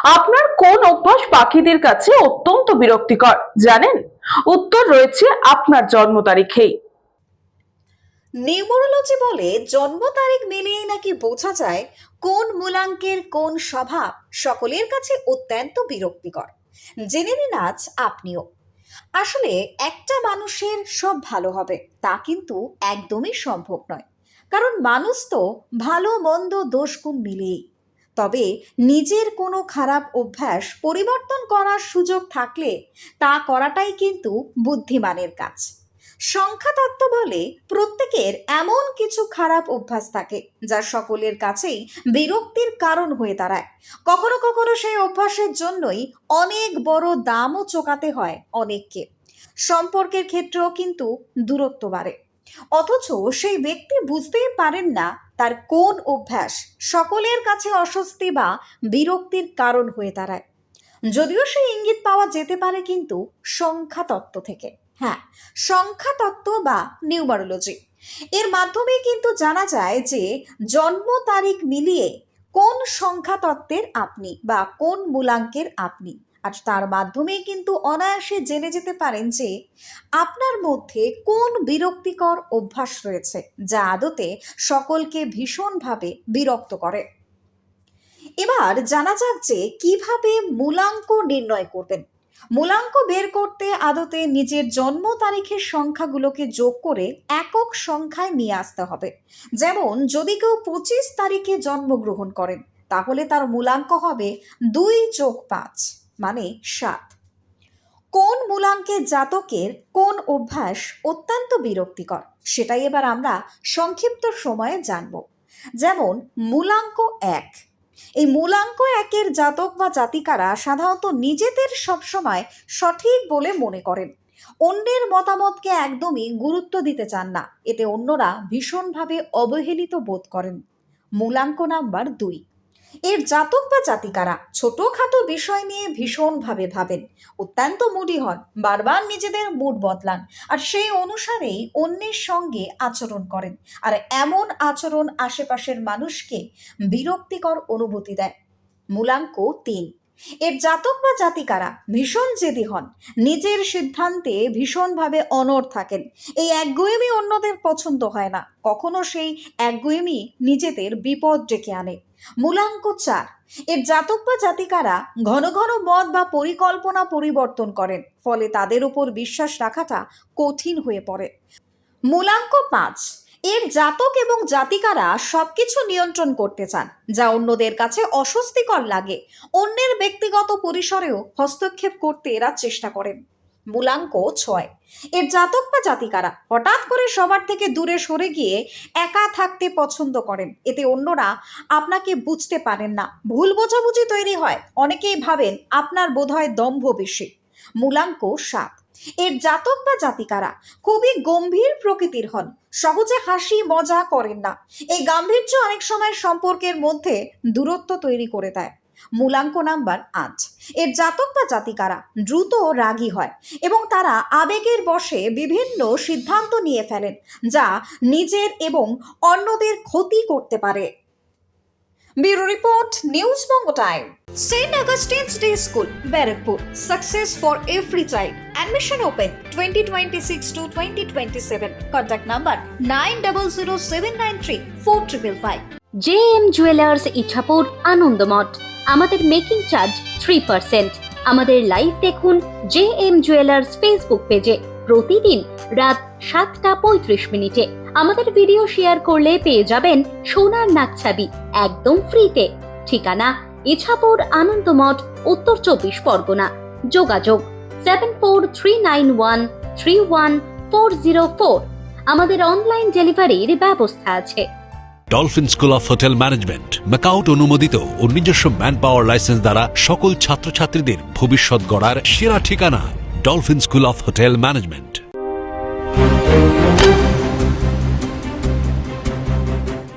আপনার কোন অভ্যাস পাখিদের কাছে অত্যন্ত বিরক্তিকর জানেন? উত্তর রয়েছে আপনার জন্ম তারিখেই। নিউমোরোলজি বলে জন্ম তারিখ মিলিয়েই নাকি বোঝা যায় কোন মূলাঙ্কের কোন স্বভাব সকলের কাছে অত্যন্ত বিরক্তিকর। জেনে নিন আজ আপনিও। আসলে একটা মানুষের সব ভালো হবে তা কিন্তু একদমই সম্ভব নয়, কারণ মানুষ তো ভালো মন্দ দোষ গুণ মিলিয়েই। তবে নিজের কোনো খারাপ অভ্যাস পরিবর্তন করার সুযোগ থাকলে তা করাটাই কিন্তু বুদ্ধিমানের কাজ। সংখ্যাতত্ত্ব বলে প্রত্যেকের এমন কিছু খারাপ অভ্যাস থাকে যা সকলের কাছেই বিরক্তির কারণ হয়ে দাঁড়ায়। কখনো কখনো সেই অভ্যাসের জন্যই অনেক বড় দামও চোকাতে হয় অনেককে। সম্পর্কের ক্ষেত্রেও কিন্তু দূরত্ব বাড়ে, অথচ সেই ব্যক্তি বুঝতেই পারেন না তার কোন অভ্যাস সকলের কাছে অস্বস্তি বা বিরক্তির কারণ হয়ে দাঁড়ায়। যদিও সেই ইঙ্গিত পাওয়া যেতে পারে কিন্তু সংখ্যাতত্ত্ব থেকে। হ্যাঁ, সংখ্যাতত্ত্ব বা নিউমারোলজি, এর মাধ্যমে কিন্তু জানা যায় যে জন্ম তারিখ মিলিয়ে কোন সংখ্যাতত্ত্বের আপনি বা কোন মূলাঙ্কের আপনি। আর তার মাধ্যমেই কিন্তু অনায়াসে জেনে যেতে পারেন যে আপনার মধ্যে কোন বিরক্তিকর অভ্যাস রয়েছে যা আদতে সকলকে ভীষণভাবে বিরক্ত করে। এবার জানা যাক যে কিভাবে মূলাঙ্ক নির্ণয় করবেন। মূলাঙ্ক বের করতে আদতে নিজের জন্ম তারিখের সংখ্যাগুলোকে যোগ করে একক সংখ্যায় নিয়ে আসতে হবে। যেমন যদি কেউ 25 তারিখে জন্মগ্রহণ করেন তাহলে তার মূলাঙ্ক হবে 2+5 মানে 7। কোন মূলাঙ্কের জাতকের কোন অভ্যাস অত্যন্ত বিরক্তিকর সেটাই এবার আমরা সংক্ষিপ্ত সময়ে জানব। যেমন মূলাঙ্ক 1, এই মূলাঙ্ক 1-এর জাতক বা জাতিকারা সাধারণত নিজেদের সবসময় সঠিক বলে মনে করেন, অন্যের মতামতকে একদমই গুরুত্ব দিতে চান না, এতে অন্যরা ভীষণভাবে অবহেলিত বোধ করেন। মূলাঙ্ক নাম্বার 2, এর জাতক বা জাতিকারা ছোটখাটো বিষয় নিয়ে ভীষণভাবে ভাবেন, অত্যন্ত মুডি হন, বারবার নিজেদের মুড বদলান আর সেই অনুসারেই অন্যের সঙ্গে আচরণ করেন। আর এমন আচরণ আশেপাশের মানুষকে বিরক্তিকর অনুভূতি দেয়। মূলাঙ্ক 3, এর জাতক বা জাতিকারা ভীষণ জেদি হন, নিজের সিদ্ধান্তে ভীষণভাবে অনড় থাকেন। এই একগুঁয়েমি অন্যদের পছন্দ হয় না, কখনো সেই একগুঁয়েমি নিজেদের বিপদ ডেকে আনে। মূলাঙ্ক 4, এর জাতক বা জাতিকারা ঘন ঘন মত বা পরিকল্পনা পরিবর্তন করেন, ফলে তাদের উপর বিশ্বাস রাখাটা কঠিন হয়ে পড়ে। মূলাঙ্ক 5, এর জাতক এবং জাতিকারা সবকিছু নিয়ন্ত্রণ করতে চান যা অন্যদের কাছে অস্বস্তিকর লাগে, অন্যের ব্যক্তিগত পরিসরেও হস্তক্ষেপ করতে এরা চেষ্টা করেন। মূলাঙ্ক 6, এর জাতক বা জাতিকারা হঠাৎ করে সবার থেকে দূরে সরে গিয়ে একা থাকতে পছন্দ করেন, এতে অন্যরা আপনাকে বুঝতে পারেন না, ভুল বোঝাবুঝি তৈরি হয়, অনেকেই ভাবেন আপনার বোধহয় দম্ভ বেশি। মূলাঙ্ক 7, এর জাতক বা জাতিকারা খুবই গম্ভীর প্রকৃতির হন, সহজে হাসি মজা করেন না, এই গাম্ভীর্য অনেক সময় সম্পর্কের মধ্যে দূরত্ব তৈরি করে দেয়। মূলাঙ্ক নাম্বার 8, এর জাতক বা জাতিকারা দ্রুত রাগী হয় এবং তারা আবেগের বশে বিভিন্ন সিদ্ধান্ত নিয়ে ফেলেন যা নিজের এবং অন্যদের ক্ষতি করতে পারে। Bureau report, news Banga time. St. Augustine's Day School, Barrackpur. Success for every child. Admission open 2026 to 2027. Contact number 9007934555. JM jewellers Ichapur Anandamath. আমাদের মেকিং চার্জ 3%। আমাদের লাইভ দেখুন JM জুয়েলার্স ফেসবুক পেজে প্রতিদিন রাত 7:35 আমাদের ভিডিও শেয়ার করলে পেয়ে যাবেন সোনার নাকছাবি একদম ফ্রিতে। ঠিকানা ইছাপুর আনন্দমঠ, উত্তর 24 পরগনা। যোগাযোগ 7439131404। আমাদের অনলাইন ডেলিভারির ব্যবস্থা আছে। Dolphin school of hotel management MAKAUT অনুমোদিত ও নিজস্ব ম্যান পাওয়ার লাইসেন্স দ্বারা সকল ছাত্রছাত্রীদের ভবিষ্যৎ গড়ার সেরা ঠিকানা dolphin school of hotel management.